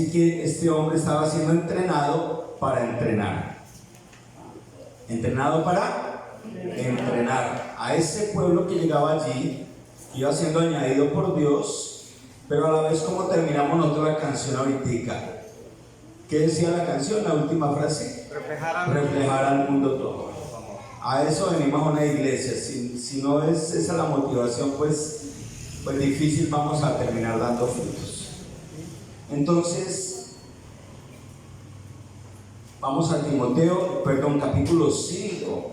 Así que este hombre estaba siendo entrenado para entrenar. Entrenado para entrenar a ese pueblo que llegaba allí, iba siendo añadido por Dios, pero a la vez, como terminamos nosotros la canción ahorita. ¿Qué decía la canción? La última frase: reflejar al mundo todo. A eso venimos a una iglesia. Si no es esa la motivación, pues difícil vamos a terminar dando frutos. Entonces, vamos a Timoteo, capítulo 5,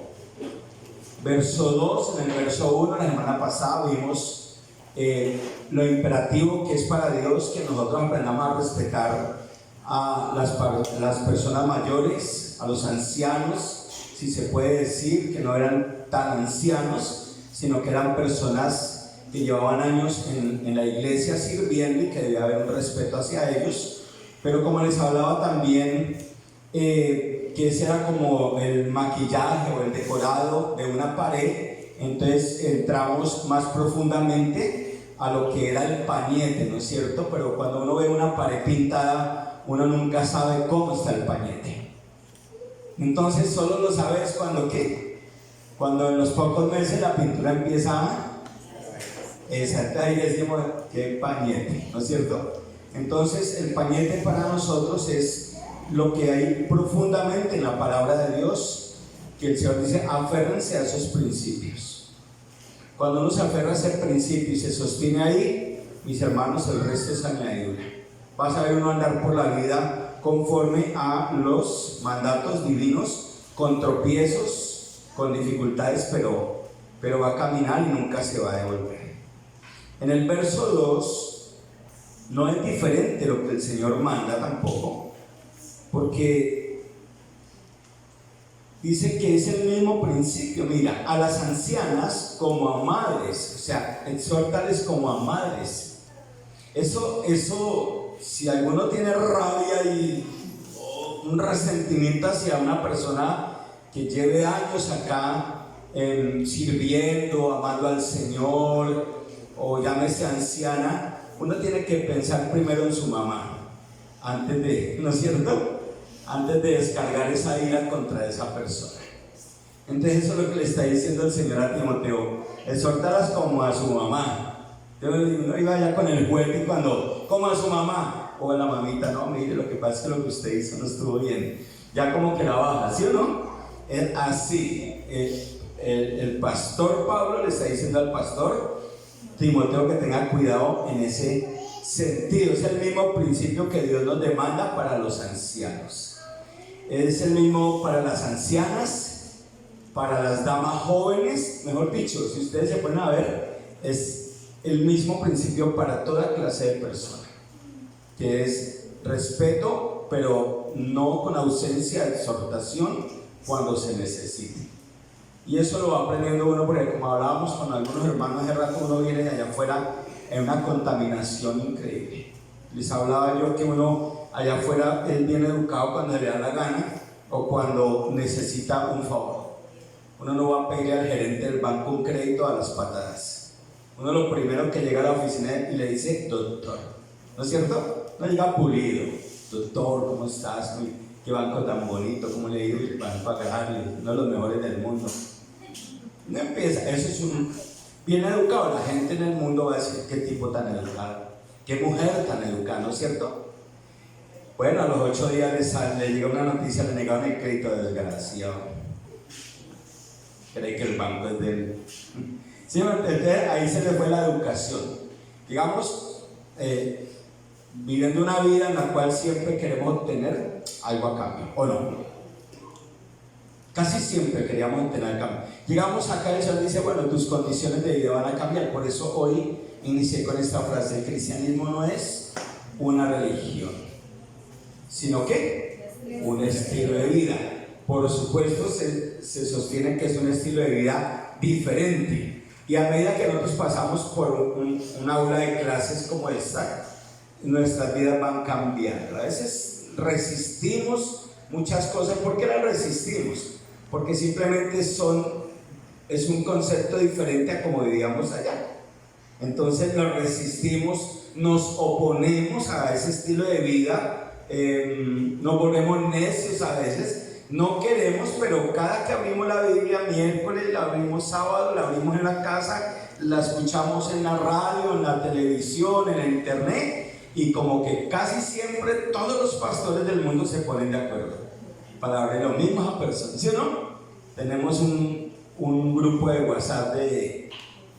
verso 2. En el verso 1, la semana pasada vimos lo imperativo que es para Dios que nosotros aprendamos a respetar a las personas mayores, a los ancianos, si se puede decir, que no eran tan ancianos, sino que eran personas que llevaban años en la iglesia sirviendo y que debía haber un respeto hacia ellos. Pero como les hablaba también, que ese era como el maquillaje o el decorado de una pared, entonces entramos más profundamente a lo que era el pañete, ¿no es cierto? Pero cuando uno ve una pared pintada, uno nunca sabe cómo está el pañete. Entonces solo lo sabes cuando cuando en los pocos meses la pintura empieza a... Exacto, ahí decimos qué pañete, ¿no es cierto? Entonces el pañete para nosotros es lo que hay profundamente en la palabra de Dios, que el Señor dice: aférrense a esos principios. Cuando uno se aferra a ese principio y se sostiene ahí, mis hermanos, el resto es añadidura. Vas a ver uno andar por la vida conforme a los mandatos divinos, con tropiezos, con dificultades, pero va a caminar y nunca se va a devolver. En el verso 2 no es diferente lo que el Señor manda tampoco, porque dice que es el mismo principio. Mira, a las ancianas como a madres, o sea, exhórtales como a madres. Eso, si alguno tiene rabia y un resentimiento hacia una persona que lleve años acá sirviendo, amando al Señor, o llámese anciana, uno tiene que pensar primero en su mamá, antes de, ¿no es cierto?, antes de descargar esa ira contra esa persona. Entonces eso es lo que le está diciendo el Señor a Timoteo: exhórtalas como a su mamá. Uno iba allá con el juez y cuando, como a su mamá, o a la mamita, no, mire, lo que pasa es que lo que usted hizo no estuvo bien, ya como que la baja, ¿sí o no? Es así. El pastor Pablo le está diciendo al pastor Timoteo que tenga cuidado en ese sentido. Es el mismo principio que Dios nos demanda para los ancianos, es el mismo para las ancianas, para las damas jóvenes, mejor dicho, si ustedes se ponen a ver, es el mismo principio para toda clase de persona, que es respeto, pero no con ausencia de exhortación cuando se necesite. Y eso lo va aprendiendo uno, porque como hablábamos con algunos hermanos hace rato, uno viene de allá afuera en una contaminación increíble. Les hablaba yo que uno allá afuera es bien educado cuando le da la gana o cuando necesita un favor. Uno no va a pedirle al gerente del banco un crédito a las patadas. Uno lo primero que llega a la oficina y le dice: doctor, ¿no es cierto? No llega pulido: doctor, ¿cómo estás? Qué banco tan bonito, ¿cómo le digo? El banco a pagarle, uno de los mejores del mundo. No empieza, eso es bien educado. La gente en el mundo va a decir: qué tipo tan educado, qué mujer tan educada, ¿no es cierto? Bueno, a los 8 días le llega una noticia, le negaron el crédito, desgraciado. Cree que el banco es de él. ¿Sí? Entonces ahí se le fue la educación. Digamos, viviendo una vida en la cual siempre queremos obtener algo a cambio, ¿o no? Casi siempre queríamos obtener algo a cambio. Llegamos acá y el Señor dice: bueno, tus condiciones de vida van a cambiar. Por eso hoy inicié con esta frase: el cristianismo no es una religión, sino que un estilo de vida. Por supuesto se sostiene que es un estilo de vida diferente. Y a medida que nosotros pasamos por un aula de clases como esta, nuestras vidas van cambiando. A veces resistimos muchas cosas. ¿Por qué las resistimos? Porque simplemente es un concepto diferente a como vivíamos allá. Entonces lo resistimos, nos oponemos a ese estilo de vida, nos volvemos necios a veces, no queremos, pero cada que abrimos la Biblia, miércoles, la abrimos sábado, la abrimos en la casa, la escuchamos en la radio, en la televisión, en el internet, y como que casi siempre todos los pastores del mundo se ponen de acuerdo para hablar lo mismo a personas, ¿sí o no? Tenemos un grupo de WhatsApp de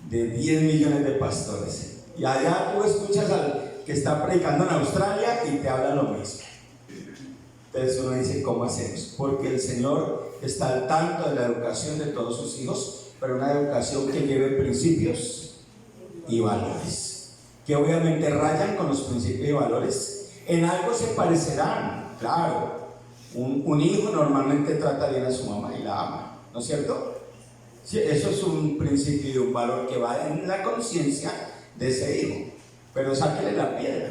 10 millones de pastores, y allá tú escuchas al que está predicando en Australia y te habla lo mismo. Entonces uno dice, ¿cómo hacemos? Porque el Señor está al tanto de la educación de todos sus hijos, pero una educación que lleve principios y valores, que obviamente rayan con los principios y valores. En algo se parecerán, claro. Un hijo normalmente trata bien a su mamá y la ama, ¿no es cierto? Sí, eso es un principio y un valor que va en la conciencia de ese hijo, pero sáquele la piedra.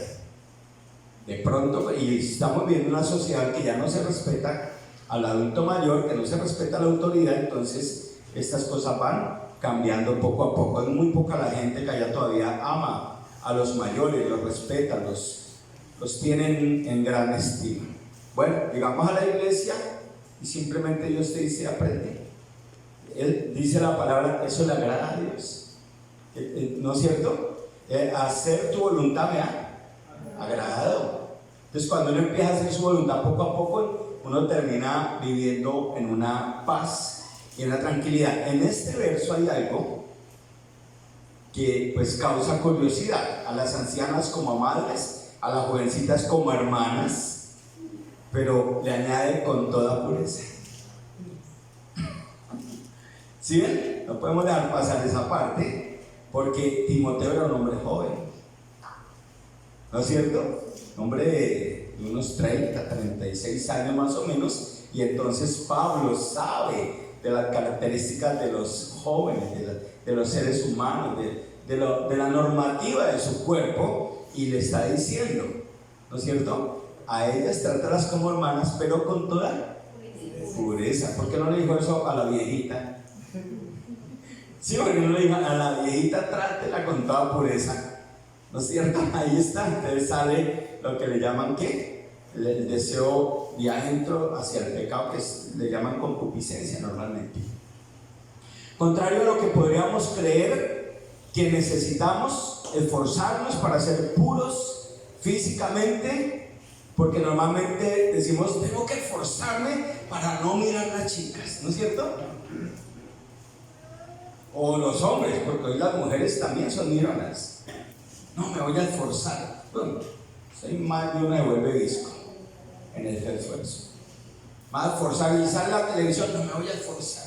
De pronto, y estamos viendo una sociedad que ya no se respeta al adulto mayor, que no se respeta la autoridad, entonces estas cosas van cambiando poco a poco. Es muy poca la gente que allá todavía ama a los mayores, los respeta, los tienen en gran estima. Bueno, llegamos a la iglesia y simplemente Dios te dice, aprende. Él dice la palabra, eso le agrada a Dios, ¿no es cierto? Hacer tu voluntad me ha agradado. Entonces cuando uno empieza a hacer su voluntad poco a poco, uno termina viviendo en una paz y en una tranquilidad. En este verso hay algo que pues causa curiosidad, a las ancianas como madres, a las jovencitas como hermanas, pero le añade con toda pureza. ¿Sí ven? No podemos dejar pasar esa parte, porque Timoteo era un hombre joven, ¿no es cierto? Un hombre de unos 30, 36 años más o menos, y entonces Pablo sabe de las características de los jóvenes, de los seres humanos, de la normativa de su cuerpo, y le está diciendo, ¿no es cierto? A ellas trátalas como hermanas, pero con toda pureza. ¿Por qué no le dijo eso a la viejita? Sí, porque no le dijo a la viejita, trátela con toda pureza, ¿no es cierto? Ahí está. Entonces sale lo que le llaman, ¿qué? El deseo de adentro hacia el pecado, que le llaman concupiscencia normalmente. Contrario a lo que podríamos creer, que necesitamos esforzarnos para ser puros físicamente, porque normalmente decimos, tengo que esforzarme para no mirar a las chicas, ¿no es cierto? O los hombres, porque hoy las mujeres también son mironas. No, me voy a esforzar. Bueno, soy más de una devuelve visco en ese esfuerzo. Me voy a esforzar, y sale la televisión, no me voy a esforzar.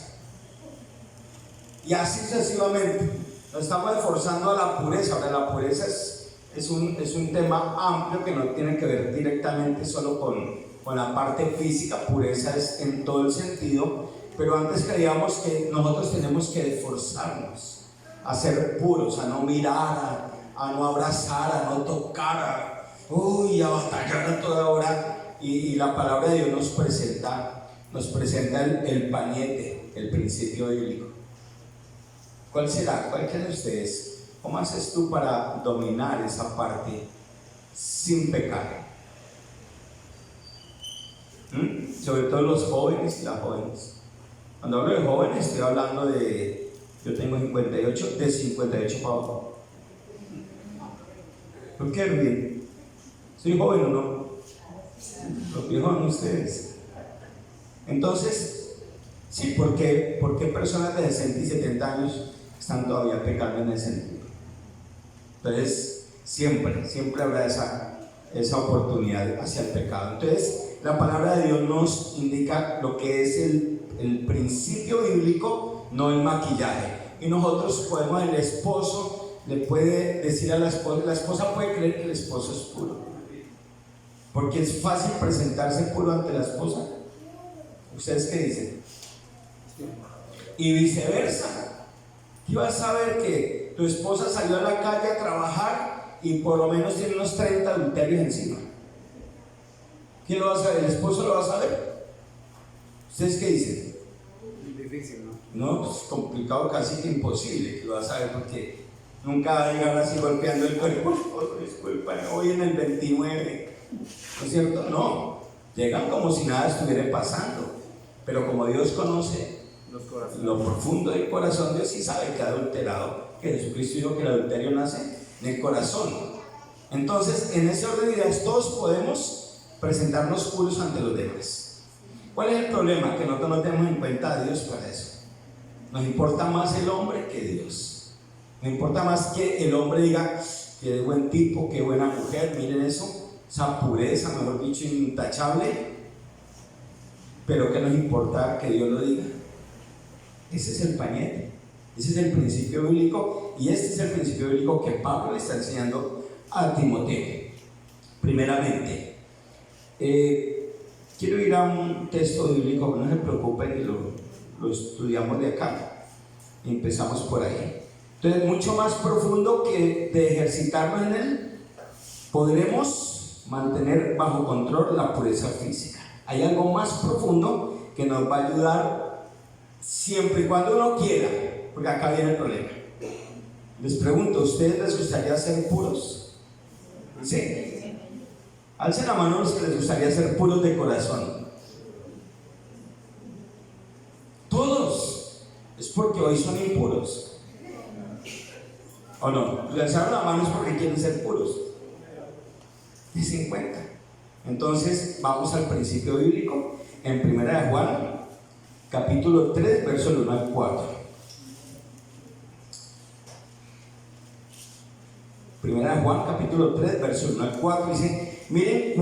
Y así sucesivamente. Nos estamos esforzando a la pureza. Ahora, la pureza es un tema amplio que no tiene que ver directamente solo con la parte física. Pureza es en todo el sentido. Pero antes creíamos que nosotros tenemos que esforzarnos a ser puros, a no mirar, a no abrazar, a no tocar, a batallar a toda hora. Y la palabra de Dios nos presenta el pañete, el principio bíblico. ¿Cuál será? ¿Cuál creen ustedes? ¿Cómo haces tú para dominar esa parte sin pecar? Sobre todo los jóvenes y las jóvenes. Cuando hablo de jóvenes, estoy hablando de, yo tengo 58, de 58 para abajo. ¿Por qué ríen? ¿Soy joven o no? Los viejos son ustedes. Entonces, sí, ¿por qué personas de 60 y 70 años están todavía pecando en ese sentido? Entonces, siempre habrá esa oportunidad hacia el pecado. Entonces, la palabra de Dios nos indica lo que es el principio bíblico, no el maquillaje. Y nosotros podemos, el esposo le puede decir a la esposa puede creer que el esposo es puro, porque es fácil presentarse puro ante la esposa. ¿Ustedes qué dicen? Y viceversa. ¿Qué vas a ver que tu esposa salió a la calle a trabajar y por lo menos tiene unos 30 adulterios encima? ¿Quién lo va a saber? ¿El esposo lo va a saber? ¿Ustedes qué dicen? Difícil, ¿no? No, pues complicado, casi que imposible que lo va a saber, porque Nunca va a llegar así golpeando el cuerpo. Oh, disculpa, hoy en el 29. ¿No es cierto? No. Llegan como si nada estuviera pasando. Pero como Dios conoce lo profundo del corazón, Dios sí sabe que ha adulterado, que Jesucristo dijo que el adulterio nace en el corazón. Entonces, en ese orden de ideas, todos podemos presentarnos puros ante los demás. ¿Cuál es el problema? Que nosotros no tenemos en cuenta a Dios para eso. Nos importa más el hombre que Dios. Nos importa más que el hombre diga que es buen tipo, que buena mujer, miren eso, esa pureza, mejor dicho, intachable. Pero ¿qué nos importa que Dios lo diga? Ese es el pañete, ese es el principio bíblico, y este es el principio bíblico que Pablo le está enseñando a Timoteo. Primeramente, quiero ir a un texto bíblico, no se preocupen que lo estudiamos de acá y empezamos por ahí. Entonces, mucho más profundo que de ejercitarnos en él, podremos mantener bajo control la pureza física. Hay algo más profundo que nos va a ayudar siempre y cuando uno quiera, porque acá viene el problema. Les pregunto, ¿a ustedes les gustaría ser puros? ¿Sí? Alcen la mano los que les gustaría ser puros de corazón. Todos. Es porque hoy son impuros. ¿O no? Les alzaron la mano es porque quieren ser puros. Y 50. Entonces vamos al principio bíblico en 1 de Juan capítulo 3 verso 1 al 4. 1 de Juan capítulo 3 verso 1 al 4 dice: miren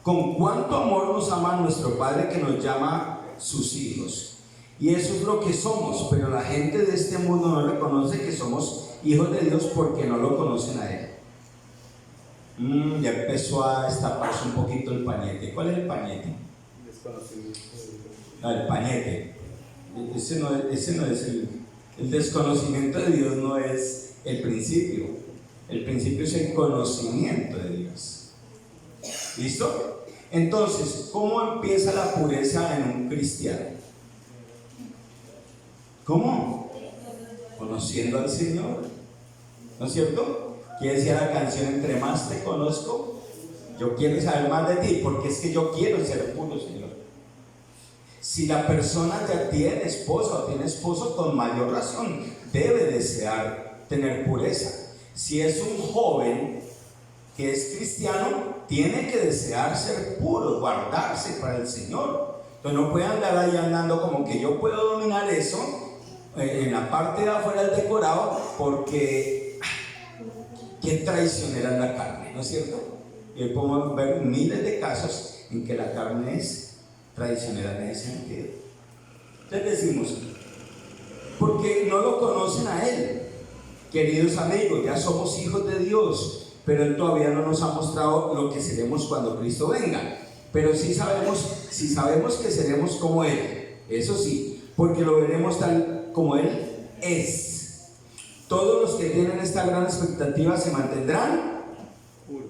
con cuánto amor nos ama nuestro Padre, que nos llama sus hijos, y eso es lo que somos. Pero la gente de este mundo no reconoce que somos hijos de Dios porque no lo conocen a Él. Ya empezó a destaparse un poquito el pañete. ¿Cuál es el pañete? Desconocimiento. No, el pañete. Ese no es el desconocimiento de Dios, no es el principio. El principio es el conocimiento de Dios. ¿Listo? Entonces, ¿cómo empieza la pureza en un cristiano? ¿Cómo? Conociendo al Señor. ¿No es cierto? ¿Qué decía la canción? Entre más te conozco, yo quiero saber más de ti, porque es que yo quiero ser puro, Señor. Si la persona ya tiene esposa o tiene esposo, con mayor razón debe desear tener pureza. Si es un joven que es cristiano, tiene que desear ser puro, guardarse para el Señor. Entonces no puede andar ahí andando como que yo puedo dominar eso en la parte de afuera del decorado, porque qué traicionera es la carne, ¿no es cierto? Y hoy podemos ver miles de casos en que la carne es traicionera en ese sentido. Entonces decimos, porque no lo conocen a Él. Queridos amigos, ya somos hijos de Dios, pero Él todavía no nos ha mostrado lo que seremos cuando Cristo venga. Pero sí sabemos que seremos como Él, eso sí, porque lo veremos tal como Él es. Todos los que tienen esta gran expectativa se mantendrán puros.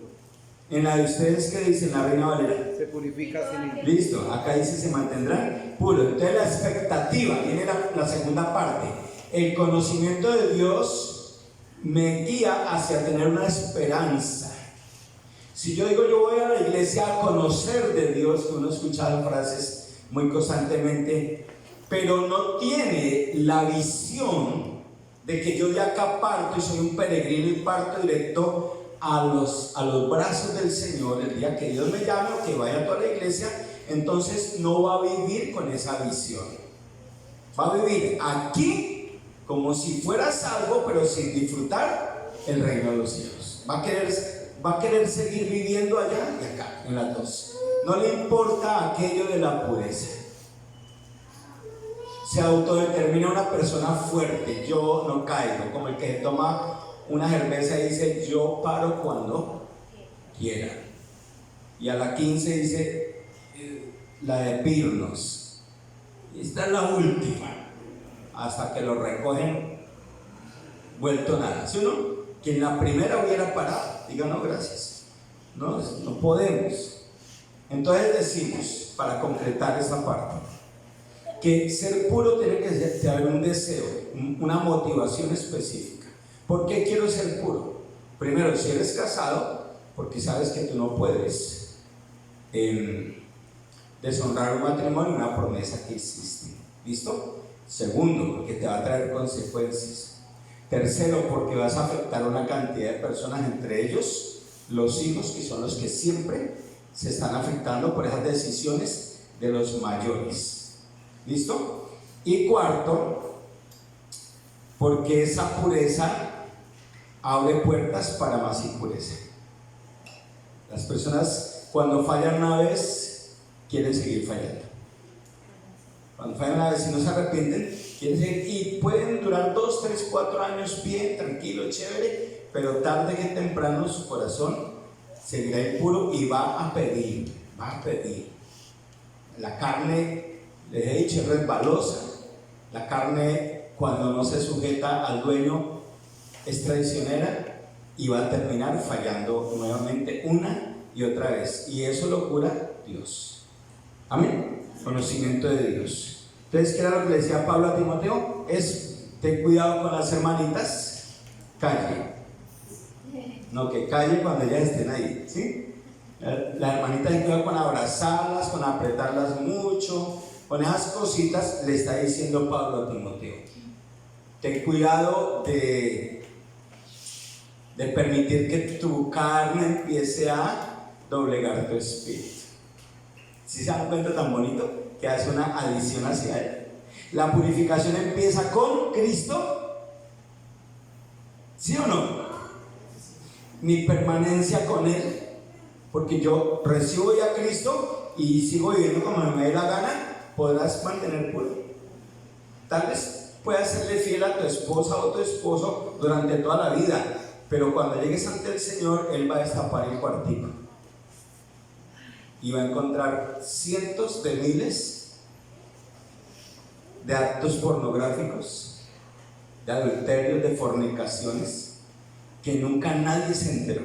En la de ustedes, ¿qué dicen la Reina Valera? Se purifica sin. Listo, acá dice se mantendrán puros. Entonces la expectativa, viene la segunda parte. El conocimiento de Dios me guía hacia tener una esperanza. Si yo digo yo voy a la iglesia a conocer de Dios, que uno ha escuchado frases muy constantemente, pero no tiene la visión de que yo de acá parto y soy un peregrino y parto directo a los brazos del Señor el día que Dios me llame o que vaya a toda la iglesia, entonces no va a vivir con esa visión. Va a vivir aquí como si fuera salvo, pero sin disfrutar el reino de los cielos. Va a querer seguir viviendo allá y acá, en las dos. No le importa aquello de la pureza. Se autodetermina una persona fuerte, yo no caigo, como el que toma una cerveza y dice yo paro cuando quiera. Y a la 15 dice la de Pirnos. Y esta es la última, hasta que lo recogen vuelto nada. ¿Sí o no? Que en la primera hubiera parado, diga no gracias, no podemos. Entonces decimos, para concretar esta parte, que ser puro tiene que haber un deseo, una motivación específica. ¿Por qué quiero ser puro? Primero, si eres casado, porque sabes que tú no puedes deshonrar un matrimonio, una promesa que existe. ¿Listo? Segundo, porque te va a traer consecuencias. Tercero, porque vas a afectar a una cantidad de personas, entre ellos los hijos, que son los que siempre se están afectando por esas decisiones de los mayores. ¿Listo? Y cuarto, porque esa pureza abre puertas para más impureza. Las personas, cuando fallan una vez, quieren seguir fallando. Cuando fallan una vez y no se arrepienten, quieren seguir, y pueden durar 2, 3, 4 años bien, tranquilo, chévere, pero tarde que temprano su corazón seguirá impuro y va a pedir. La carne, les he dicho, es resbalosa. La carne, cuando no se sujeta al dueño, es traicionera y va a terminar fallando nuevamente una y otra vez. Y eso lo cura Dios. Amén. Conocimiento de Dios. Entonces, ¿qué era lo que le decía Pablo a Timoteo? Es, ten cuidado con las hermanitas, calle. No, que calle cuando ellas estén ahí, ¿sí? Las hermanitas, ten cuidado con abrazarlas, con apretarlas mucho, con esas cositas. Le está diciendo Pablo a Timoteo. Ten cuidado de permitir que tu carne empiece a doblegar tu espíritu. ¿Sí se dan cuenta tan bonito? Que hace una adición hacia él. La purificación empieza con Cristo, ¿sí o no? Mi permanencia con Él, porque yo recibo ya a Cristo y sigo viviendo como me dé la gana, podrás mantener puro. Tal vez puedas serle fiel a tu esposa o tu esposo durante toda la vida, pero cuando llegues ante el Señor, Él va a destapar el cuartico y va a encontrar cientos de miles de actos pornográficos, de adulterios, de fornicaciones, que nunca nadie se enteró,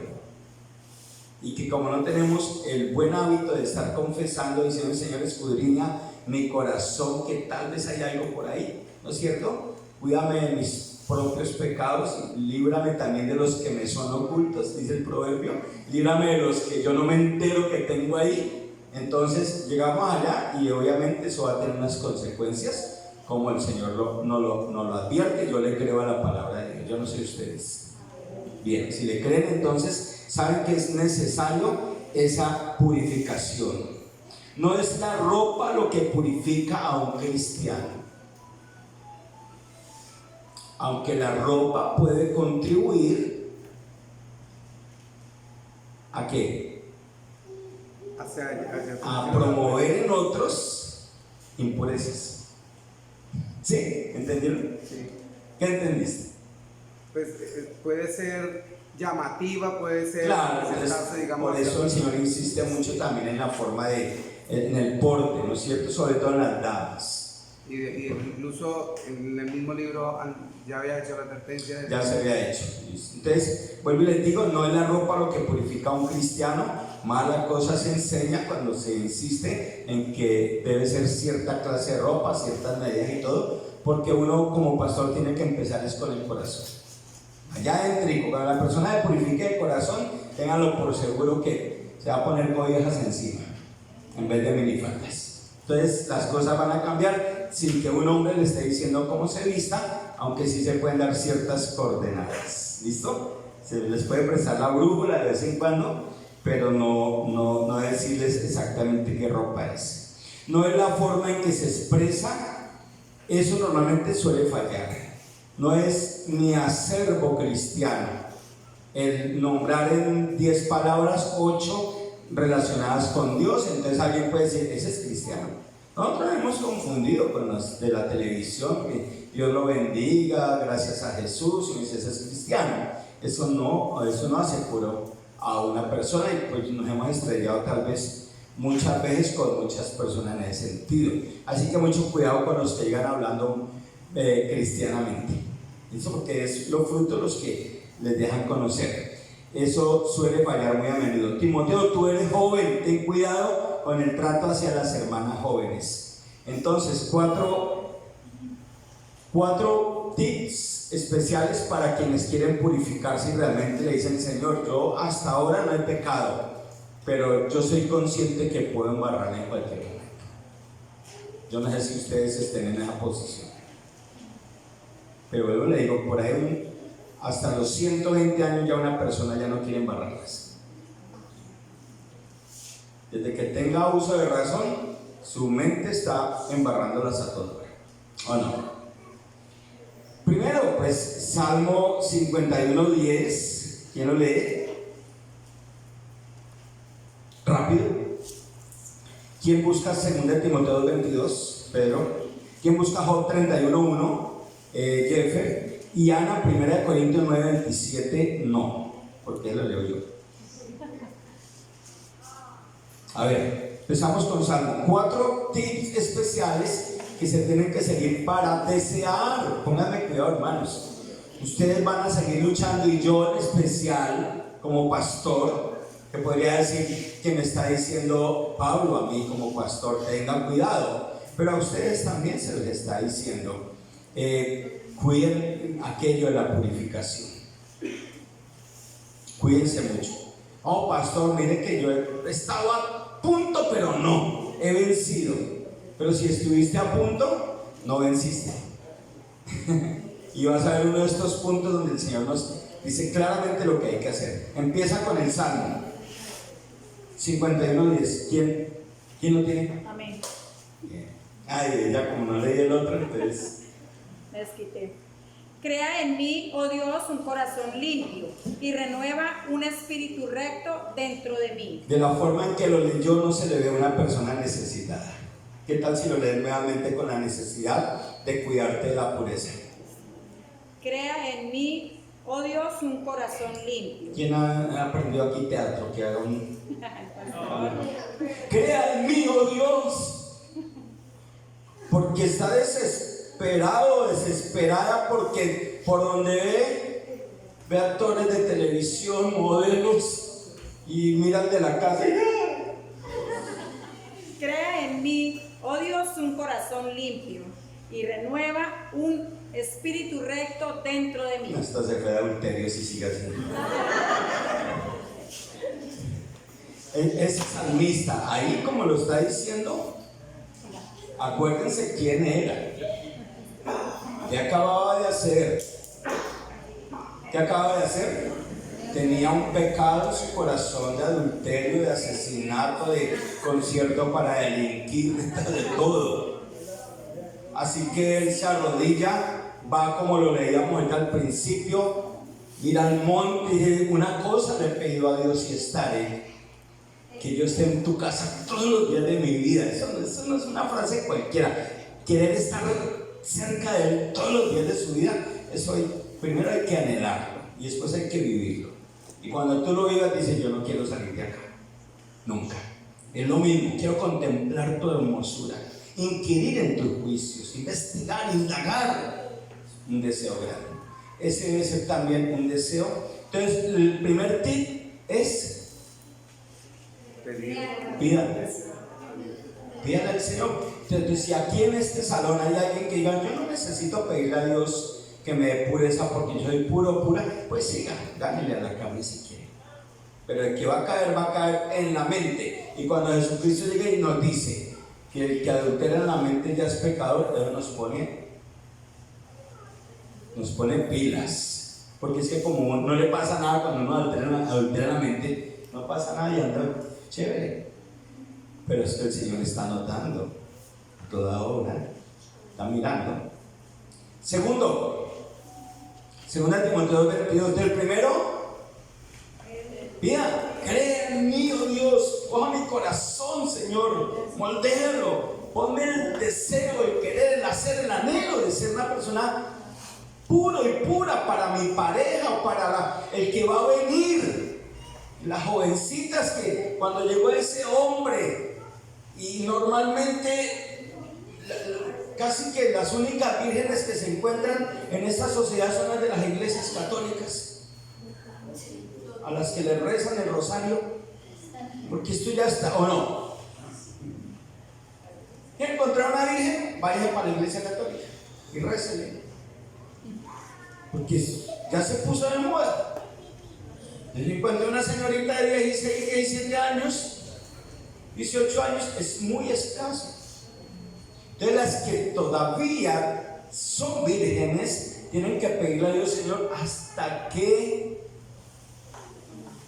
y que como no tenemos el buen hábito de estar confesando, diciendo: Señor, escudriña mi corazón, que tal vez hay algo por ahí, ¿no es cierto? Cuídame de mis propios pecados, líbrame también de los que me son ocultos, dice el proverbio, líbrame de los que yo no me entero que tengo ahí. Entonces llegamos allá y obviamente eso va a tener unas consecuencias, como el Señor no lo advierte. Yo le creo a la palabra de Dios, yo no sé ustedes. Bien, si le creen, entonces saben que es necesario esa purificación. No es la ropa lo que purifica a un cristiano, aunque la ropa puede contribuir ¿a qué? A promover en otros impurezas. ¿Sí? ¿Entendieron? Sí. ¿Qué entendiste? Pues puede ser llamativa, puede ser Claro, digamos, por eso el Señor insiste mucho también en la forma en el porte, ¿no es cierto? Sobre todo en las damas. Y incluso en el mismo libro ya había hecho la advertencia. Ya se había hecho. Entonces, vuelvo y les digo, no es la ropa lo que purifica a un cristiano. Mala cosa se enseña cuando se insiste en que debe ser cierta clase de ropa, ciertas medidas y todo, porque uno como pastor tiene que empezar es con el corazón. Allá adentro, cuando la persona le purifique el corazón, ténganlo por seguro que se va a poner cobijas encima en vez de minifaldas. Entonces las cosas van a cambiar sin que un hombre le esté diciendo cómo se vista, aunque sí se pueden dar ciertas coordenadas. ¿Listo? Se les puede prestar la brújula de vez en cuando, pero no decirles exactamente qué ropa es. No es la forma en que se expresa, eso normalmente suele fallar. No es mi acervo cristiano el nombrar en 10 palabras 8 relacionadas con Dios. Entonces alguien puede decir: ese es cristiano. Nosotros hemos confundido con los de la televisión, que Dios lo bendiga, gracias a Jesús, y dice: ese es cristiano. Eso no hace puro a una persona, y pues nos hemos estrellado tal vez muchas veces con muchas personas en ese sentido. Así que mucho cuidado con los que llegan hablando cristianamente. Eso porque es los frutos los que les dejan conocer. Eso suele fallar muy a menudo. Timoteo, tú eres joven, ten cuidado con el trato hacia las hermanas jóvenes. Entonces, cuatro tips especiales para quienes quieren purificarse y realmente le dicen: Señor, yo hasta ahora no he pecado, pero yo soy consciente que puedo embarrarme en cualquier momento. Yo no sé si ustedes estén en esa posición, pero luego le digo, por ahí hasta los 120 años ya una persona ya no quiere embarrarlas. Desde que tenga uso de razón, su mente está embarrándolas a todo. ¿O no? Primero, pues, Salmo 51:10. ¿Quién lo lee? Rápido. ¿Quién busca 2 Timoteo 2:22? Pedro. ¿Quién busca Job 31:1? Jeffer. Y Ana, 1 Corintios 9:27. No, porque lo leo yo. A ver, empezamos con Salmo. 4 tips especiales que se tienen que seguir para desear. Pónganme cuidado, hermanos. Ustedes van a seguir luchando, y yo en especial, como pastor, que podría decir que me está diciendo Pablo a mí como pastor: tengan cuidado. Pero a ustedes también se les está diciendo: cuiden aquello de la purificación. Cuídense mucho. Oh, pastor, mire que yo estaba a punto, pero no, he vencido. Pero si estuviste a punto, no venciste. Y vas a ver uno de estos puntos donde el Señor nos dice claramente lo que hay que hacer. Empieza con el Salmo 51:10. ¿Quién lo tiene? Amén. Bien. Ay, ya como no leí el otro, entonces Me desquité. Crea en mí, oh Dios, un corazón limpio y renueva un espíritu recto dentro de mí. de la forma en que lo leyó no se le ve a una persona necesitada. ¿Qué tal si lo lees nuevamente con la necesidad de cuidarte de la pureza? Crea en mí, oh Dios, un corazón limpio. ¿Quién ha aprendido aquí teatro? Que haga un... Crea en mí, oh Dios, porque está desesperado, desesperada, porque por donde ve actores de televisión, modelos, y miran de la casa y... Crea en mí, oh Dios, un corazón limpio y renueva un espíritu recto dentro de mí. Hasta se fue de adulterio si sigue así. Ese salmista, ahí como lo está diciendo, acuérdense quién era. ¿Qué acababa de hacer? ¿Qué acababa de hacer? Tenía un pecado en su corazón de adulterio, de asesinato, de concierto para delinquir, de todo. Así que él se arrodilla, va como lo leíamos ahorita al principio, mira al monte y dice: una cosa le he pedido a Dios y estaré, que yo esté en tu casa todos los días de mi vida. Eso no es una frase cualquiera. Querer estar cerca de Él todos los días de su vida, eso primero hay que anhelarlo y después hay que vivirlo. Y cuando tú lo vivas, dices: yo no quiero salir de acá, nunca. Es lo mismo, quiero contemplar tu hermosura, inquirir en tus juicios, investigar, indagar. Un deseo grande. Ese debe ser también un deseo. Entonces, el primer tip es: pídale al Señor. Entonces, si aquí en este salón hay alguien que diga: yo no necesito pedirle a Dios que me dé pureza porque yo soy puro, pura, pues siga, dánele a la cama si quiere. Pero el que va a caer en la mente. Y cuando Jesucristo llega y nos dice que el que adultera en la mente ya es pecador, Él nos pone pilas. Porque es que como no le pasa nada cuando uno adultera la mente, no pasa nada y anda chévere. Pero es que el Señor está notando a toda hora, está mirando. Segundo, 2 Timoteo 2:22. Del primero, pida: cree en mí, oh Dios, coja mi corazón, Señor, moldéalo, ponme el deseo, el querer, el hacer, el anhelo de ser una persona puro y pura para mi pareja o para el que va a venir. Las jovencitas que cuando llegó ese hombre, y normalmente casi que las únicas vírgenes que se encuentran en esta sociedad son las de las iglesias católicas, a las que le rezan el rosario, porque esto ya está, ¿o no? ¿Quiere encontrar una virgen? Vaya para la iglesia católica y récele. porque ya se puso de moda. Yo encuentro una señorita de 16, 17 años, 18 años, es muy escaso. Entonces las que todavía son vírgenes tienen que pedirle a Dios, Señor, ¿hasta qué?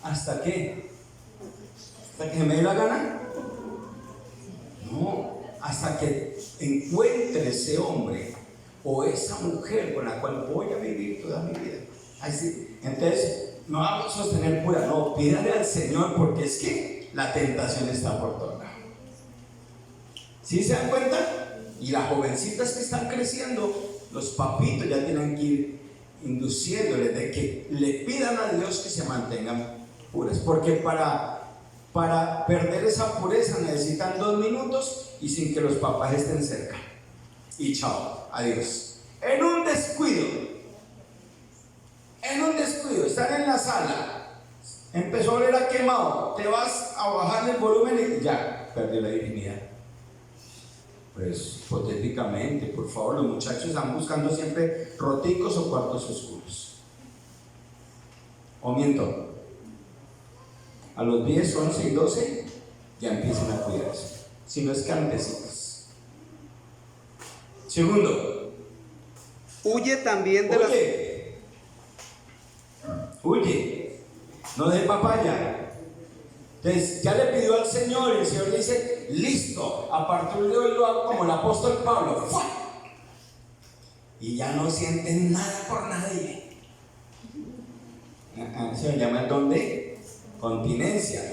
¿Hasta qué? ¿Hasta que me dé la gana? No, hasta que encuentre ese hombre o esa mujer con la cual voy a vivir toda mi vida. Así, entonces, no vamos a sostener pura, no, pídale al Señor, porque es que la tentación está por todos lados. ¿Sí se dan cuenta? Y las jovencitas que están creciendo, los papitos ya tienen que ir induciéndoles de que le pidan a Dios que se mantengan puras, porque para perder esa pureza necesitan 2 minutos y sin que los papás estén cerca. Y chao, adiós. En un descuido, están en la sala, empezó a oler a quemado, te vas a bajarle el volumen y ya, perdió la virginidad. Pues hipotéticamente, por favor, los muchachos están buscando siempre roticos o cuartos oscuros. ¿O miento? A los 10, 11 y 12 ya empiezan a cuidarse, si no es que antecitas. Segundo, huye también de las... Huye, no de papaya. Entonces ya le pidió al Señor y el Señor le dice, listo, a partir de hoy lo hago como el apóstol Pablo. ¡Fua! Y ya no sienten nada por nadie. Se llama el don de continencia.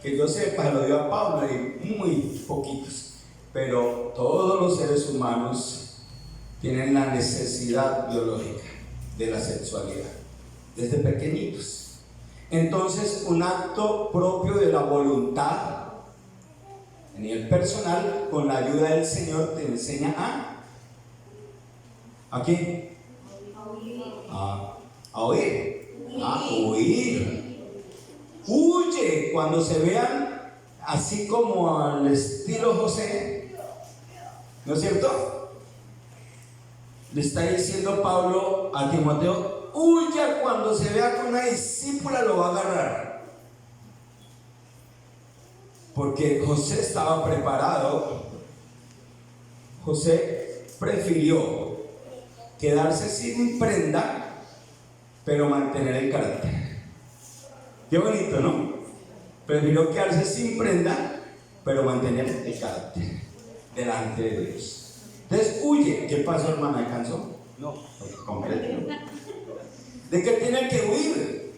Que yo sepa, lo dio a Pablo y muy poquitos. Pero todos los seres humanos tienen la necesidad biológica de la sexualidad, desde pequeñitos. Entonces, un acto propio de la voluntad a nivel personal, con la ayuda del Señor, te enseña ¿a qué? A oír, a huir. Huye cuando se vean así como al estilo José, ¿no es cierto? Le está diciendo Pablo a Timoteo, huya cuando se vea que una discípula lo va a agarrar. Porque José estaba preparado. José prefirió quedarse sin prenda, pero mantener el carácter. Qué bonito, ¿no? Prefirió quedarse sin prenda, pero mantener el carácter delante de Dios. Entonces huye. ¿Qué pasó, hermana? ¿Alcanzó? No. Completo. ¿De qué tiene que huir?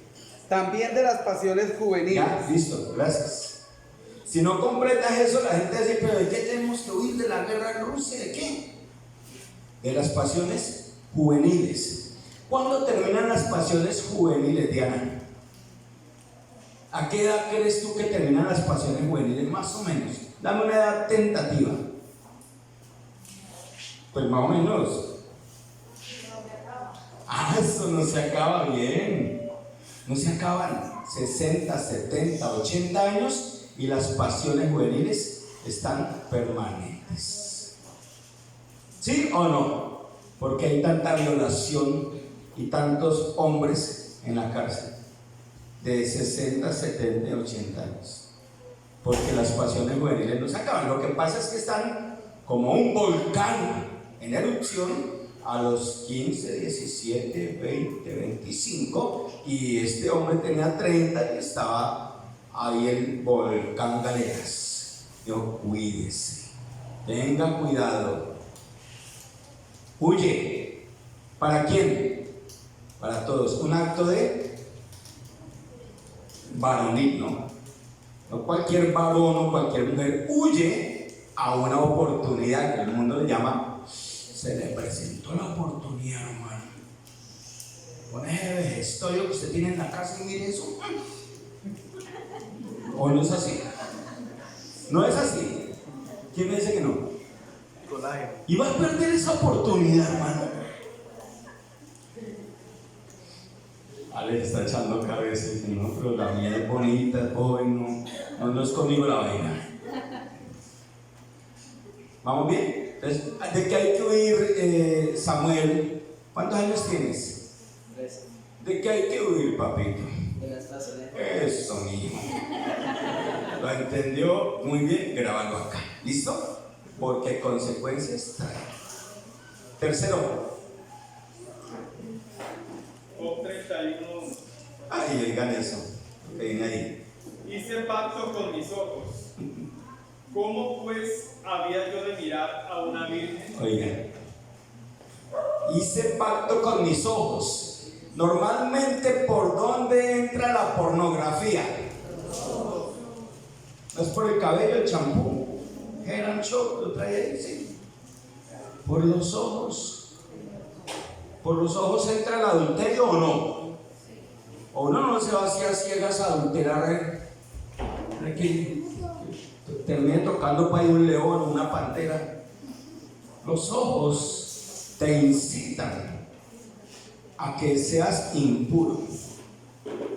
También de las pasiones juveniles. Ya, listo, gracias. Si no completas eso, la gente dice, pero ¿de qué tenemos que huir? ¿De la guerra en Rusia? ¿De qué? De las pasiones juveniles. ¿Cuándo terminan las pasiones juveniles, Diana? ¿A qué edad crees tú que terminan las pasiones juveniles? Más o menos. Dame una edad tentativa. Pues más o menos. Eso no se acaba bien. No se acaban 60, 70, 80 años y las pasiones juveniles están permanentes. ¿Sí o no? Porque hay tanta violación y tantos hombres en la cárcel de 60, 70 y 80 años. Porque las pasiones juveniles no se acaban. Lo que pasa es que están como un volcán en erupción a los 15, 17, 20, 25, y este hombre tenía 30 y estaba ahí el volcán Galeras. Yo, cuídese, tenga cuidado, huye. ¿Para quién? Para todos. Un acto de varonil, ¿no? No cualquier varón o cualquier mujer huye a una oportunidad que el mundo le llama. Se le presentó la oportunidad, hermano. Con ese vejestorio que usted tiene en la casa y mire eso. ¿O no es así? ¿No es así? ¿Quién me dice que no? Colágeno. Y vas a perder esa oportunidad, hermano. Alex está echando cabeza y dice, no, pero la mía es bonita, es joven, no es conmigo la vaina. ¿Vamos bien? Entonces, ¿de qué hay que huir, Samuel? ¿Cuántos años tienes? 13. ¿De qué hay que huir, papito? De las pasiones. Eso, mi hijo. Lo entendió muy bien, grábalo acá. ¿Listo? Porque consecuencias trae. Tercero. Job 31. Ay, oigan eso. Que viene ahí. Hice pacto con mis ojos. ¿Cómo pues había yo de mirar a una virgen? Oigan. Hice pacto con mis ojos. Normalmente, ¿por dónde entra la pornografía? No es por el cabello, el champú. Head and Shoulder, lo trae ahí, sí. Por los ojos. ¿Por los ojos entra el adulterio o no? O uno no se va hacia ciegas a adulterar. Que termine tocando para un león o una pantera. Los ojos te incitan a que seas impuro.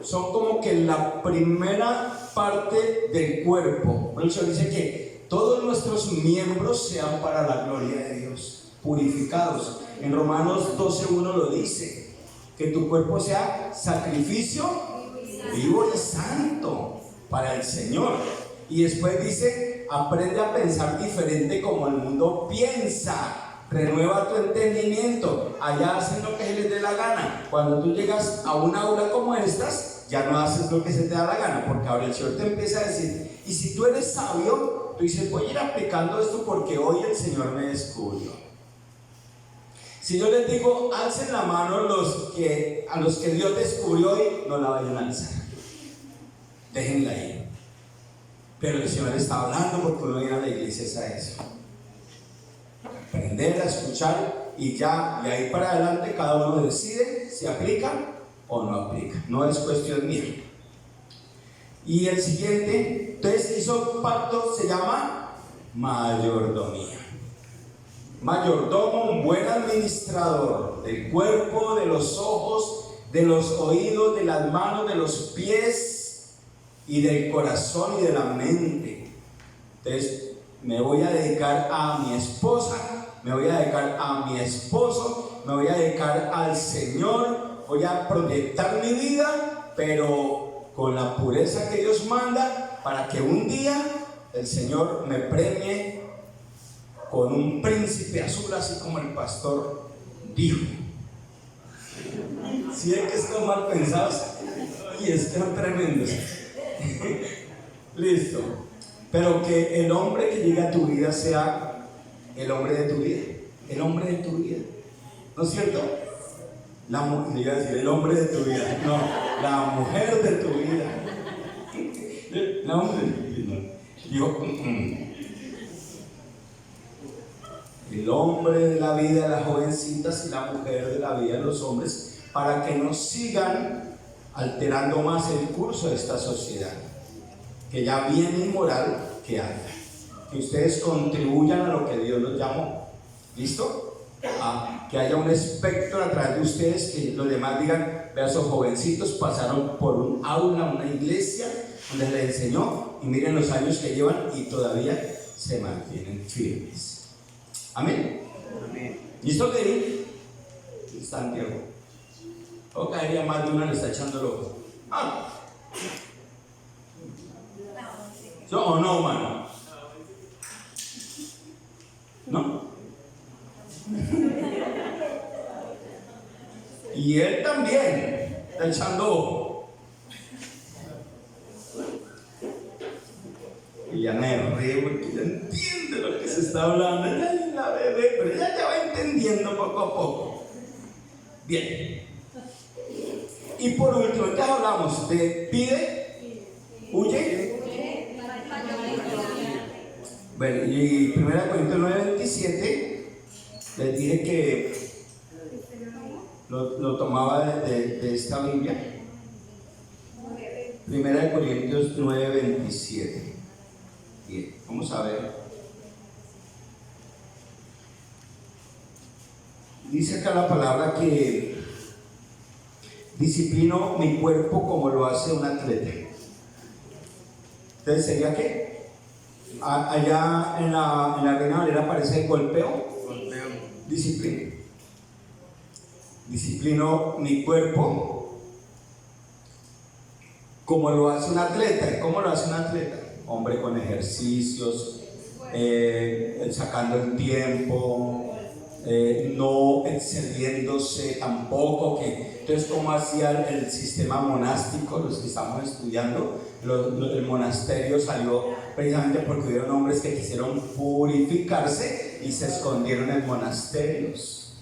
Son como que la primera parte del cuerpo. Por eso dice que todos nuestros miembros sean para la gloria de Dios, purificados. En Romanos 12:1 lo dice, que tu cuerpo sea sacrificio vivo y santo para el Señor. Y después dice, aprende a pensar diferente como el mundo piensa. Renueva tu entendimiento. Allá hacen lo que se les dé la gana. Cuando tú llegas a un aula como estas, ya no haces lo que se te da la gana, porque ahora el Señor te empieza a decir, y si tú eres sabio, tú dices, voy a ir aplicando esto porque hoy el Señor me descubrió. Si yo les digo, alcen la mano a los que Dios descubrió hoy, no la vayan a alzar. Déjenla ahí. Pero el Señor está hablando porque uno viene a la iglesia es a eso. Aprender a escuchar y ya, y ahí para adelante cada uno decide si aplica o no aplica. No es cuestión mía. Y el siguiente, entonces hizo pacto, se llama mayordomía. Mayordomo, un buen administrador del cuerpo, de los ojos, de los oídos, de las manos, de los pies y del corazón y de la mente. Entonces me voy a dedicar a mi esposa, me voy a dedicar a mi esposo, me voy a dedicar al Señor, voy a proyectar mi vida, pero con la pureza que Dios manda, para que un día el Señor me premie con un príncipe azul, así como el pastor dijo. Si es que están mal pensados y están tremendos. Listo. Pero que el hombre que llegue a tu vida sea el hombre de tu vida. El hombre de tu vida. ¿No es cierto? Le iba a decir el hombre de tu vida. No, la mujer de tu vida. La mujer de tu vida. Digo, el hombre de la vida de las jovencitas y la mujer de la vida de los hombres, para que no sigan alterando más el curso de esta sociedad, que ya bien inmoral que anda. Que ustedes contribuyan a lo que Dios los llamó. ¿Listo? Que haya un espectro a través de ustedes, que los demás digan, vea, esos jovencitos pasaron por un aula, una iglesia donde les enseñó, y miren los años que llevan y todavía se mantienen firmes. Amén. Amén. ¿Listo que ahí? Santiago. O caería más de una, le está echando el ojo. ¿Yo o no, mano? ¿No? Y él también está echando ojo. Y ya me ríe porque ya entiende lo que se está hablando. Ella es la bebé, pero ella ya va entendiendo poco a poco. Bien. Y por último, ya hablamos de pide, huye. Bueno, y 1 Corintios 9:27 les dije que lo tomaba de esta Biblia. 1 Corintios 9:27. Bien, vamos a ver. Dice acá la palabra que disciplino mi cuerpo como lo hace un atleta. Entonces, ¿sería qué? Allá en la Reina Valera aparece golpeo, disciplina. disciplino mi cuerpo como lo hace un atleta. ¿Cómo lo hace un atleta? Hombre, con ejercicios, sacando el tiempo, no excediéndose tampoco. Entonces, ¿cómo hacía el sistema monástico? Los que estamos estudiando, el monasterio salió precisamente porque hubieron hombres que quisieron purificarse y se escondieron en monasterios.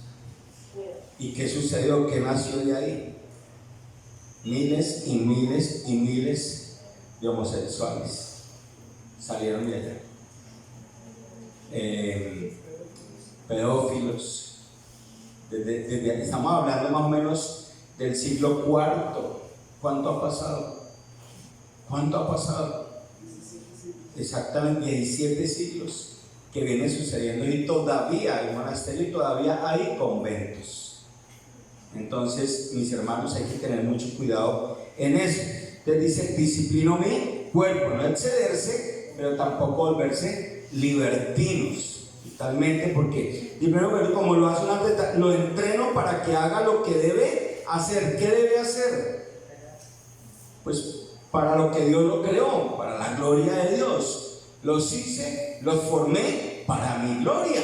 ¿Y qué sucedió? ¿Qué nació de ahí? Miles y miles y miles de homosexuales salieron de allá. Pedófilos. Estamos hablando más o menos del siglo IV. ¿Cuánto ha pasado? ¿Cuánto ha pasado? Exactamente 17 siglos que viene sucediendo, y todavía hay monasterios y todavía hay conventos. Entonces, mis hermanos, hay que tener mucho cuidado en eso. Entonces dice, disciplino mi cuerpo, no excederse, pero tampoco volverse libertinos. Totalmente, porque primero, como lo hace un atleta, lo entreno para que haga lo que debe hacer. ¿Qué debe hacer? Pues para lo que Dios lo creó, para la gloria de Dios. Los hice, los formé para mi gloria.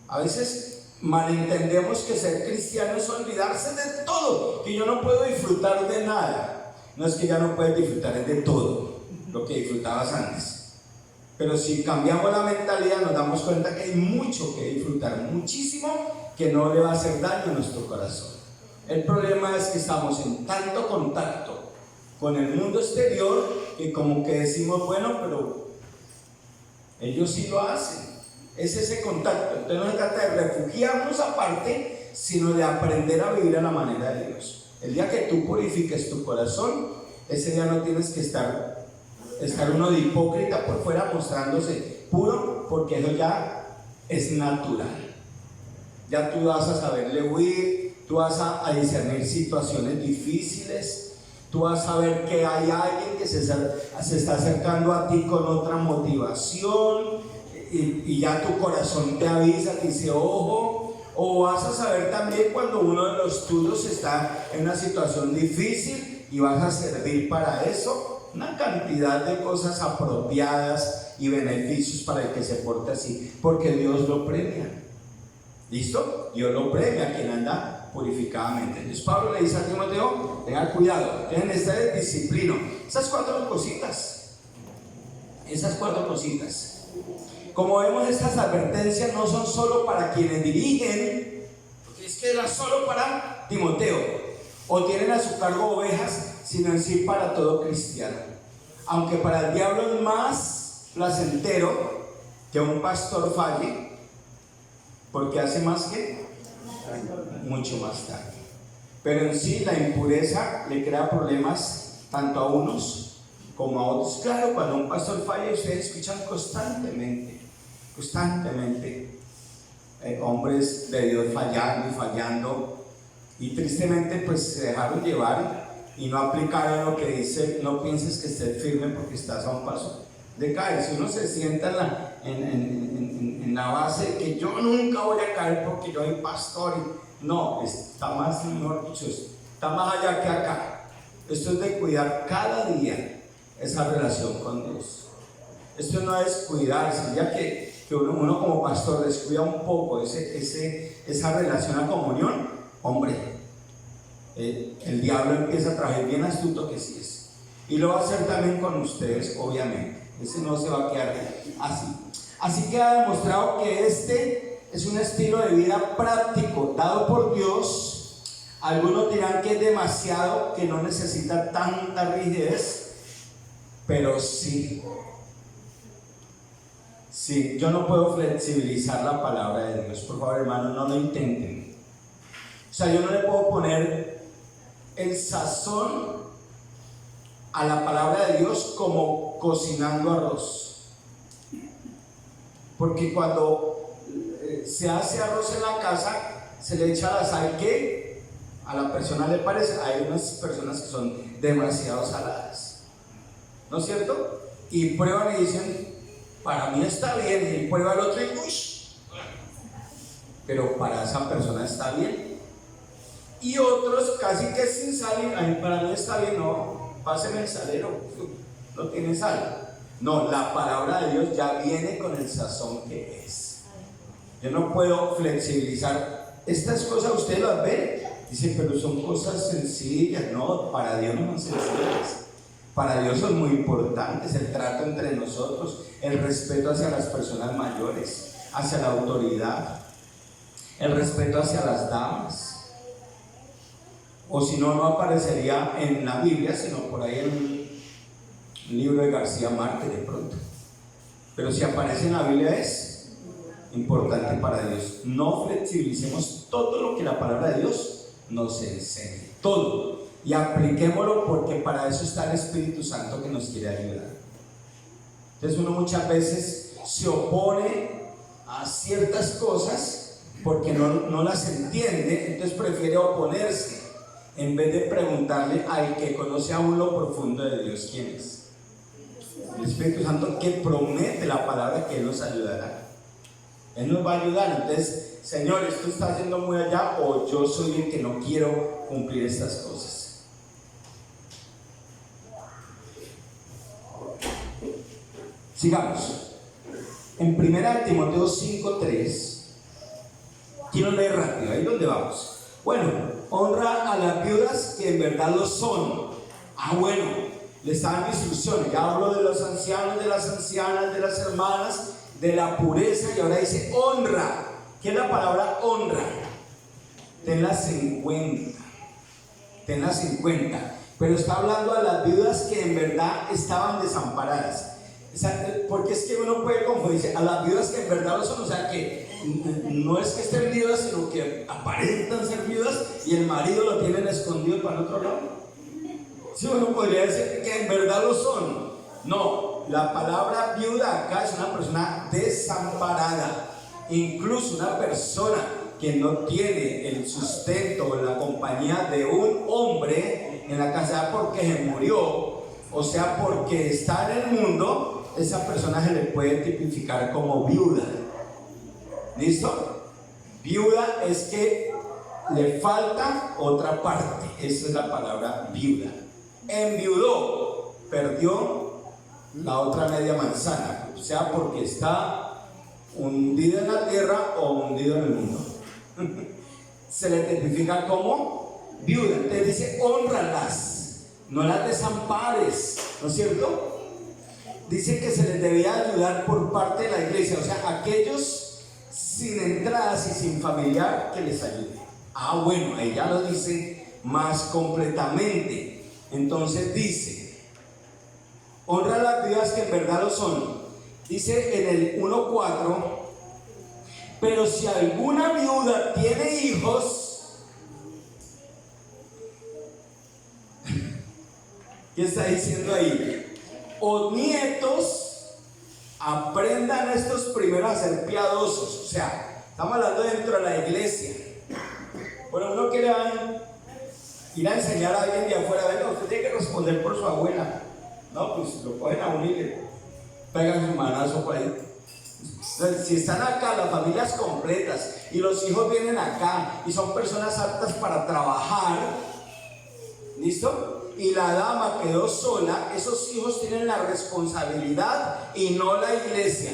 A veces malentendemos que ser cristiano es olvidarse de todo, que yo no puedo disfrutar de nada. No es que ya no puedes disfrutar de todo lo que disfrutabas antes. Pero si cambiamos la mentalidad, nos damos cuenta que hay mucho que disfrutar, muchísimo que no le va a hacer daño a nuestro corazón. El problema es que estamos en tanto contacto con el mundo exterior que como que decimos, bueno, pero ellos sí lo hacen. Es ese contacto. Entonces no se trata de refugiarnos aparte, sino de aprender a vivir a la manera de Dios. El día que tú purifiques tu corazón, ese día no tienes que estar uno de hipócrita por fuera mostrándose puro, porque eso ya es natural. Ya tú vas a saberle huir, tú vas a discernir situaciones difíciles, tú vas a ver que hay alguien que se está acercando a ti con otra motivación, y ya tu corazón te avisa, te dice ojo. O vas a saber también cuando uno de los tuyos está en una situación difícil y vas a servir para eso. Una cantidad de cosas apropiadas y beneficios para el que se porte así, porque Dios lo premia. ¿Listo? Dios lo premia a quien anda purificadamente. Entonces Pablo le dice a Timoteo, tengan cuidado, tienen este disciplino. Esas cuatro cositas. Como vemos, estas advertencias no son solo para quienes dirigen, porque es que era solo para Timoteo, o tienen a su cargo ovejas, sino en sí para todo cristiano. Aunque para el diablo es más placentero que un pastor falle, porque hace más que mucho más daño. Pero en sí la impureza le crea problemas tanto a unos como a otros. Claro, cuando un pastor falla, ustedes escuchan constantemente hombres de Dios fallando, y tristemente pues se dejaron llevar y no aplicaron lo que dice: no pienses que estés firme porque estás a un paso de caer. Si uno se sienta en la base de que yo nunca voy a caer porque yo soy pastor, no, está más, mejor dicho, está más allá que acá. Esto es de cuidar cada día esa relación con Dios. Esto no es cuidarse, ya que uno como pastor descuida un poco esa relación a comunión, hombre, el diablo empieza a trabajar bien astuto que sí es. Y lo va a hacer también con ustedes, obviamente. Ese no se va a quedar así. Así que ha demostrado que este es un estilo de vida práctico, dado por Dios. Algunos dirán que es demasiado, que no necesita tanta rigidez, pero sí, yo no puedo flexibilizar la palabra de Dios. Por favor, hermanos, no lo intenten. O sea, yo no le puedo poner el sazón a la palabra de Dios como cocinando arroz. Porque cuando se hace arroz en la casa, se le echa la sal que a la persona le parece. Hay unas personas que son demasiado saladas, ¿no es cierto? Y prueban y dicen, para mí está bien, y prueba el otro y uy, pero para esa persona está bien. Y otros casi que sin sal, ay, para mí está bien, no, páseme el salero, no tiene sal. No, la palabra de Dios ya viene con el sazón que es. Yo no puedo flexibilizar. Estas cosas ustedes las ven, dicen, pero son cosas sencillas. No, para Dios no son sencillas. Para Dios son muy importantes. El trato entre nosotros, el respeto hacia las personas mayores, hacia la autoridad, el respeto hacia las damas. O si no, no aparecería en la Biblia, sino por ahí en un libro de García Márquez de pronto. Pero si aparece en la Biblia es importante para Dios. No flexibilicemos todo lo que la palabra de Dios nos enseña, todo, y apliquémoslo, porque para eso está el Espíritu Santo que nos quiere ayudar. Entonces uno muchas veces se opone a ciertas cosas porque no las entiende, entonces prefiere oponerse en vez de preguntarle al que conoce aún lo profundo de Dios quién es. El Espíritu Santo, que promete la palabra que Él nos ayudará. Él nos va a ayudar. Entonces, Señor, esto está yendo muy allá, o yo soy el que no quiero cumplir estas cosas. Sigamos. En 1 Timoteo 5:3, quiero leer rápido, ahí donde vamos. Bueno, honra a las viudas que en verdad lo son. Bueno, les dan instrucciones. Ya hablo de los ancianos, de las ancianas, de las hermanas, de la pureza, y ahora dice honra. ¿Qué es la palabra honra? Tenlas en cuenta. Tenlas en cuenta. Pero está hablando a las viudas que en verdad estaban desamparadas. O sea, porque es que uno puede confundirse a las viudas que en verdad lo son, o sea que no es que estén viudas, sino que aparentan ser viudas y el marido lo tienen escondido para el otro lado. Si uno podría decir que en verdad lo son. No, la palabra viuda acá es una persona desamparada. Incluso una persona que no tiene el sustento o la compañía de un hombre en la casa, porque se murió, o sea porque está en el mundo, esa persona se le puede tipificar como viuda. ¿Listo? Viuda es que le falta otra parte. Esa es la palabra viuda. Enviudó, perdió la otra media manzana, o sea porque está hundido en la tierra o hundido en el mundo. Se le tipifica como viuda. Entonces dice, hónralas, no las desampares, ¿no es cierto? Dice que se les debía ayudar por parte de la iglesia, o sea, aquellos sin entradas y sin familiar, que les ayude. Bueno, ahí ya lo dice más completamente. Entonces dice, honra a las viudas que en verdad lo son. Dice en el 1:4, pero si alguna viuda tiene hijos, ¿qué está diciendo ahí? O nietos, aprendan estos primero a ser piadosos. O sea, estamos hablando dentro de la iglesia. Bueno, uno quiere ir a enseñar a alguien de afuera, venga, usted tiene que responder por su abuela. No, pues lo cogen a uno y le pegan su manazo por ahí. Entonces, si están acá las familias completas y los hijos vienen acá y son personas aptas para trabajar, ¿listo? Y la dama quedó sola, esos hijos tienen la responsabilidad y no la iglesia.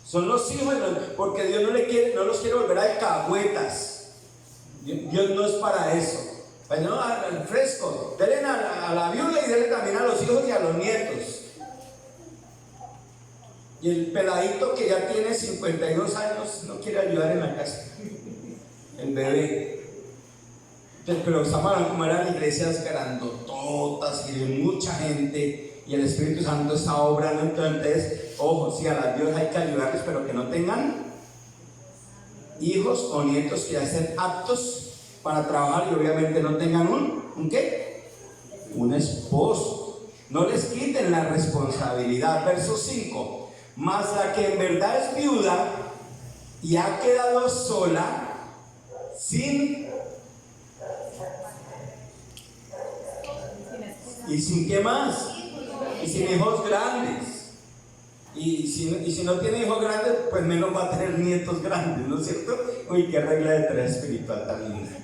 Son los hijos, porque Dios no los quiere volver alcahuetas. Dios no es para eso. Pues no, al fresco, denle a la viuda y denle también a los hijos y a los nietos. Y el peladito que ya tiene 52 años no quiere ayudar en la casa, el bebé. Pero estamos hablando como eran iglesias grandototas y de mucha gente, y el Espíritu Santo está obrando. Entonces, ojo, sí, a las viudas hay que ayudarles, pero que no tengan hijos o nietos que ya estén aptos para trabajar, y obviamente no tengan ¿un qué? Un esposo. No les quiten la responsabilidad. Verso 5, mas la que en verdad es viuda y ha quedado sola, sin ¿qué más? Y sin hijos grandes. Y si no tiene hijos grandes, pues menos va a tener nietos grandes, ¿no es cierto? Uy, qué regla de tres espiritual tan linda.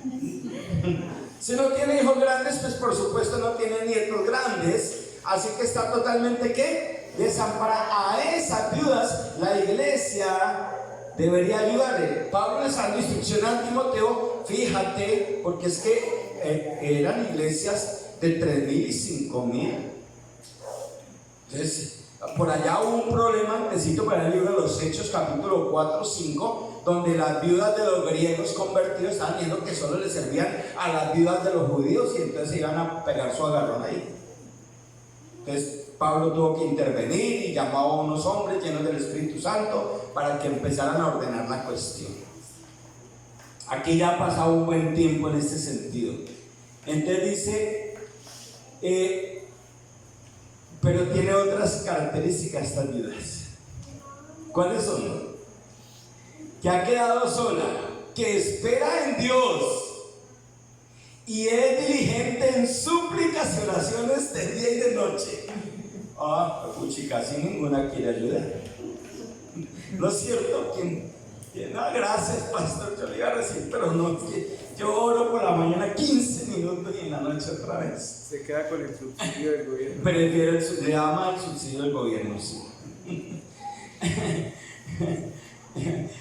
Si no tiene hijos grandes, pues por supuesto no tiene nietos grandes. Así que está totalmente, ¿qué? Desamparada. A esas viudas la iglesia debería ayudarle. Pablo les dando instrucción a Timoteo, fíjate, porque es que eran iglesias de 3.000 y 5.000. Entonces, por allá hubo un problema, necesito para el libro de los Hechos, capítulo 4, 5, donde las viudas de los griegos convertidos estaban viendo que solo les servían a las viudas de los judíos y entonces se iban a pegar su agarrón ahí. Entonces, Pablo tuvo que intervenir y llamó a unos hombres llenos del Espíritu Santo para que empezaran a ordenar la cuestión. Aquí ya ha pasado un buen tiempo en este sentido. Entonces dice, pero tiene otras características estas viudas. ¿Cuáles son? Que ha quedado sola, que espera en Dios y es diligente en súplicas y oraciones de día y de noche. Puchi, casi ninguna quiere ayudar. ¿No es cierto? No, gracias, pastor, yo le iba a decir, pero no, yo oro por la mañana 15 minutos y en la noche otra vez. Se queda con el subsidio del gobierno. Prefiere le ama el subsidio del gobierno, sí.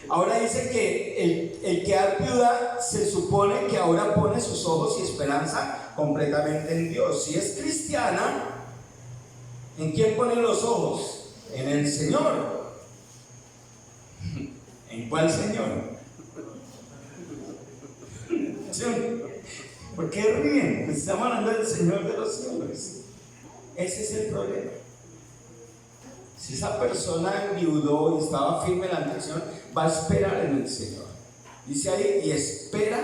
Ahora dice que el quedar viuda se supone que ahora pone sus ojos y esperanza completamente en Dios. Si es cristiana, ¿en quién pone los ojos? En el Señor. ¿En cuál Señor? ¿Sí? ¿Por qué ríen? Pues estamos hablando del Señor de los cielos. Ese es el problema. Si esa persona enviudó y estaba firme en la atención, va a esperar en el Señor. Dice ahí, y espera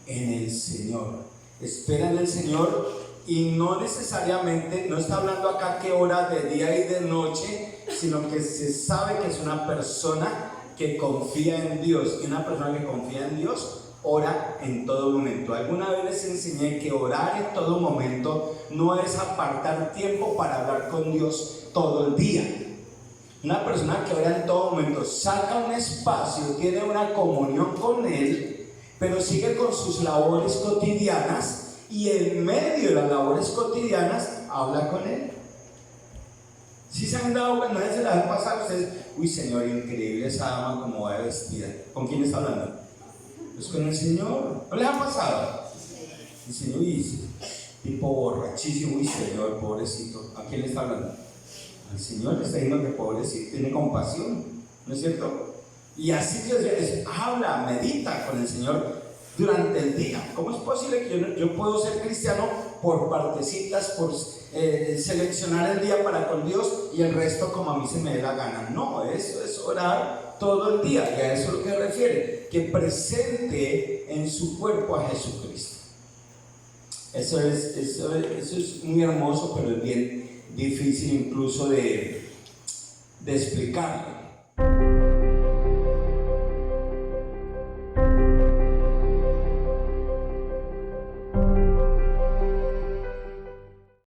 en el Señor. Espera en el Señor y no necesariamente, no está hablando acá que ora de día y de noche, sino que se sabe que es una persona que confía en Dios. Y una persona que confía en Dios ora en todo momento. Alguna vez les enseñé que orar en todo momento no es apartar tiempo para hablar con Dios todo el día. Una persona que ora en todo momento saca un espacio, tiene una comunión con Él, pero sigue con sus labores cotidianas y en medio de las labores cotidianas habla con Él. Si se han dado cuenta, no se las han pasado ustedes, uy Señor, increíble esa dama como va vestida. ¿Con quién está hablando? Pues con el Señor. ¿No les ha pasado? El Señor dice, tipo borrachísimo, uy Señor, pobrecito. ¿A quién le está hablando? Al Señor le está diciendo que pobrecito, tiene compasión, ¿no es cierto? Y así Dios habla, medita con el Señor durante el día. ¿Cómo es posible que yo puedo ser cristiano por partecitas, por seleccionar el día para con Dios y el resto como a mí se me dé la gana? No, eso es orar todo el día, y a eso es lo que refiere, que presente en su cuerpo a Jesucristo. Eso es muy hermoso, pero es bien difícil incluso de explicarlo.